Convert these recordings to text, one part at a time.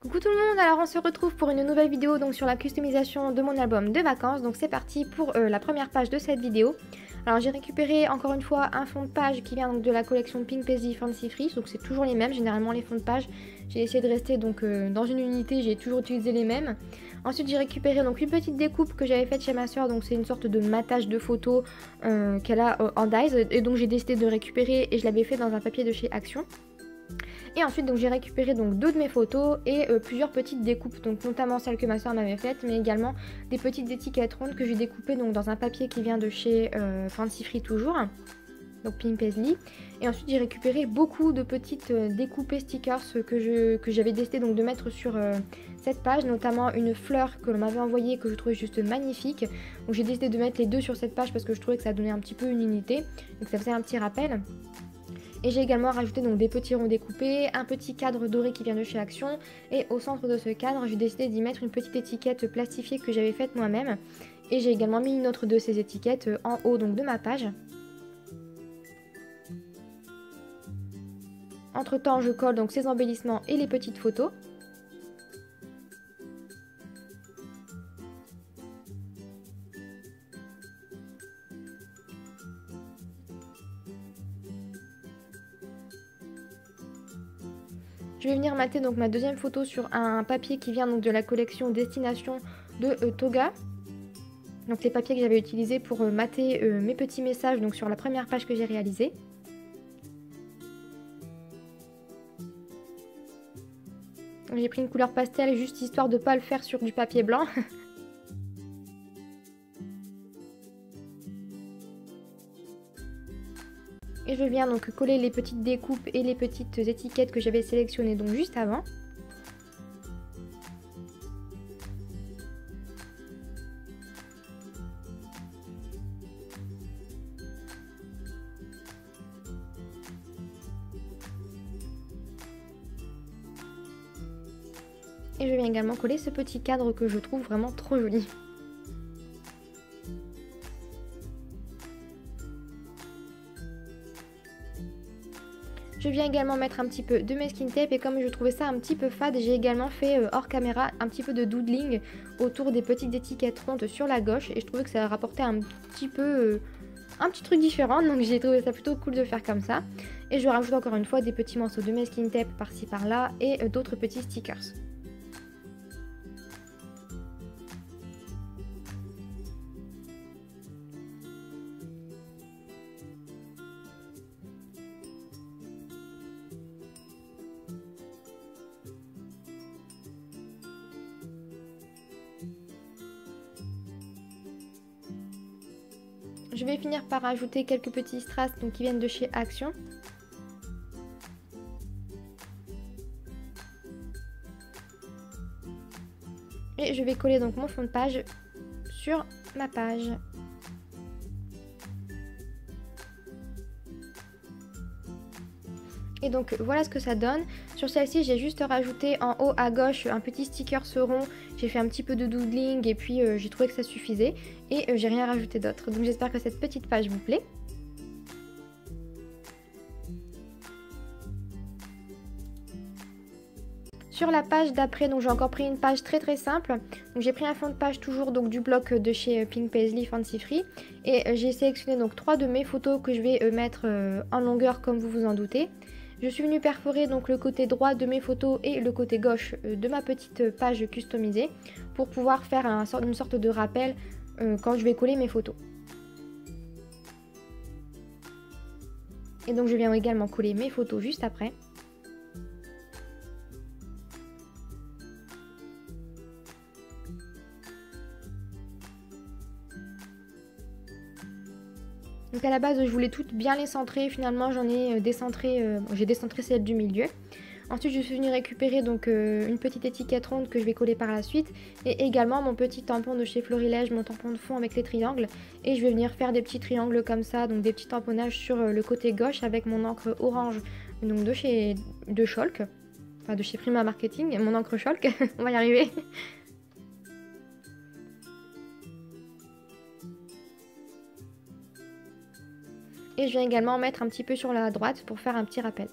Coucou tout le monde, alors on se retrouve pour une nouvelle vidéo donc sur la customisation de mon album de vacances. Donc c'est parti pour la première page de cette vidéo. Alors j'ai récupéré encore une fois un fond de page qui vient donc de la collection Pink Paisley Fancy Free. Donc c'est toujours les mêmes, généralement les fonds de page. J'ai essayé de rester donc dans une unité, j'ai toujours utilisé les mêmes. Ensuite j'ai récupéré donc une petite découpe que j'avais faite chez ma soeur. Donc c'est une sorte de matage de photos qu'elle a en dies. Et donc j'ai décidé de récupérer et je l'avais fait dans un papier de chez Action. Et ensuite donc j'ai récupéré donc deux de mes photos et plusieurs petites découpes, donc notamment celles que ma soeur m'avait faites, mais également des petites étiquettes rondes que j'ai découpées donc dans un papier qui vient de chez Fancy Free toujours, donc Pink Paisley. Et ensuite j'ai récupéré beaucoup de petites découpées stickers que j'avais décidé donc de mettre sur cette page, notamment une fleur que l'on m'avait envoyée que je trouvais juste magnifique. Donc j'ai décidé de mettre les deux sur cette page parce que je trouvais que ça donnait un petit peu une unité, donc ça faisait un petit rappel. Et j'ai également rajouté donc des petits ronds découpés, un petit cadre doré qui vient de chez Action. Et au centre de ce cadre, j'ai décidé d'y mettre une petite étiquette plastifiée que j'avais faite moi-même. Et j'ai également mis une autre de ces étiquettes en haut donc de ma page. Entre temps, je colle donc ces embellissements et les petites photos. Je vais venir mater donc ma deuxième photo sur un papier qui vient donc de la collection Destination de Toga. Donc les papiers que j'avais utilisés pour mater mes petits messages donc sur la première page que j'ai réalisée. J'ai pris une couleur pastel juste histoire de ne pas le faire sur du papier blanc. Et je viens donc coller les petites découpes et les petites étiquettes que j'avais sélectionnées donc juste avant. Et je viens également coller ce petit cadre que je trouve vraiment trop joli. Je viens également mettre un petit peu de masking tape et comme je trouvais ça un petit peu fade, j'ai également fait hors caméra un petit peu de doodling autour des petites étiquettes rondes sur la gauche et je trouvais que ça rapportait un petit peu un petit truc différent, donc j'ai trouvé ça plutôt cool de faire comme ça. Et je rajoute encore une fois des petits morceaux de masking tape par-ci par-là et d'autres petits stickers. Je vais finir par ajouter quelques petits strass donc, qui viennent de chez Action. Et je vais coller donc mon fond de page sur ma page. Et donc voilà ce que ça donne. Sur celle-ci, j'ai juste rajouté en haut à gauche un petit sticker rond. J'ai fait un petit peu de doodling et puis j'ai trouvé que ça suffisait. Et j'ai rien rajouté d'autre. Donc j'espère que cette petite page vous plaît. Sur la page d'après, donc j'ai encore pris une page très simple. Donc j'ai pris un fond de page toujours donc du bloc de chez Pink Paisley Fancy Free. Et j'ai sélectionné donc 3 de mes photos que je vais mettre en longueur comme vous vous en doutez. Je suis venue perforer donc le côté droit de mes photos et le côté gauche de ma petite page customisée pour pouvoir faire une sorte de rappel quand je vais coller mes photos. Et donc je viens également coller mes photos juste après. Donc à la base je voulais toutes bien les centrer, finalement j'en ai décentré, j'ai décentré celle du milieu. Ensuite je suis venue récupérer donc une petite étiquette ronde que je vais coller par la suite et également mon petit tampon de chez Florilège, mon tampon de fond avec les triangles. Et je vais venir faire des petits triangles comme ça, donc des petits tamponnages sur le côté gauche avec mon encre orange donc de chez Schalk, enfin de chez Prima Marketing, mon encre Schalk, on va y arriver. Et je viens également en mettre un petit peu sur la droite pour faire un petit rappel.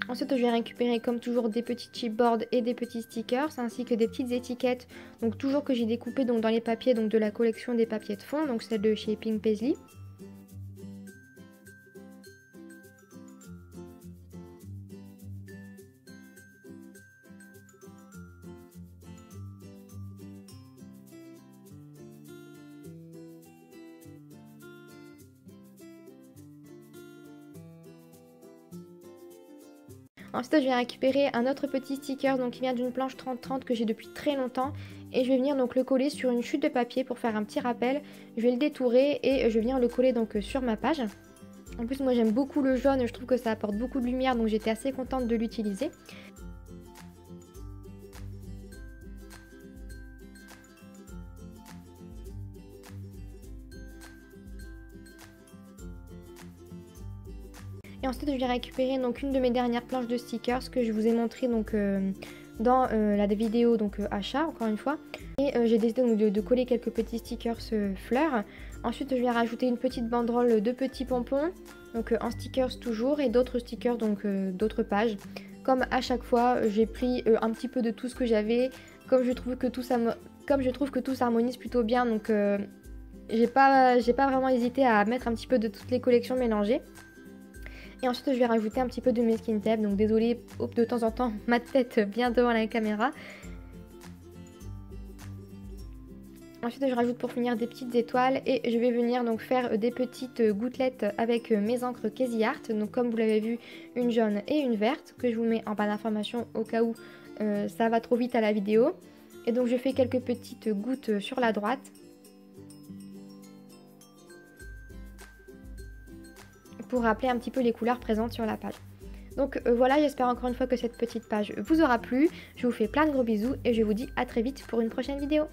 Ensuite, je vais récupérer comme toujours des petits chipboards et des petits stickers ainsi que des petites étiquettes. Donc toujours que j'ai découpé donc dans les papiers donc de la collection des papiers de fond, donc celle de chez Pink Paisley. Ensuite, je vais récupérer un autre petit sticker donc qui vient d'une planche 30-30 que j'ai depuis très longtemps. Et je vais venir donc le coller sur une chute de papier pour faire un petit rappel. Je vais le détourer et je vais venir le coller donc sur ma page. En plus, moi j'aime beaucoup le jaune, je trouve que ça apporte beaucoup de lumière, donc j'étais assez contente de l'utiliser. Et ensuite, je vais récupérer donc une de mes dernières planches de stickers que je vous ai montré donc dans la vidéo donc achat encore une fois. Et j'ai décidé donc de coller quelques petits stickers fleurs. Ensuite, je vais rajouter une petite banderole de petits pompons, donc en stickers toujours, et d'autres stickers donc d'autres pages. Comme à chaque fois, j'ai pris un petit peu de tout ce que j'avais, comme je trouve que tout s'harmonise plutôt bien, donc j'ai pas vraiment hésité à mettre un petit peu de toutes les collections mélangées. Et ensuite je vais rajouter un petit peu de masking tape, donc désolée de temps en temps ma tête bien devant la caméra. Ensuite je rajoute pour finir des petites étoiles et je vais venir donc faire des petites gouttelettes avec mes encres Casey Art. Donc comme vous l'avez vu, une jaune et une verte que je vous mets en barre d'information au cas où ça va trop vite à la vidéo. Et donc je fais quelques petites gouttes sur la droite. Pour rappeler un petit peu les couleurs présentes sur la page. Donc voilà, j'espère encore une fois que cette petite page vous aura plu. Je vous fais plein de gros bisous et je vous dis à très vite pour une prochaine vidéo.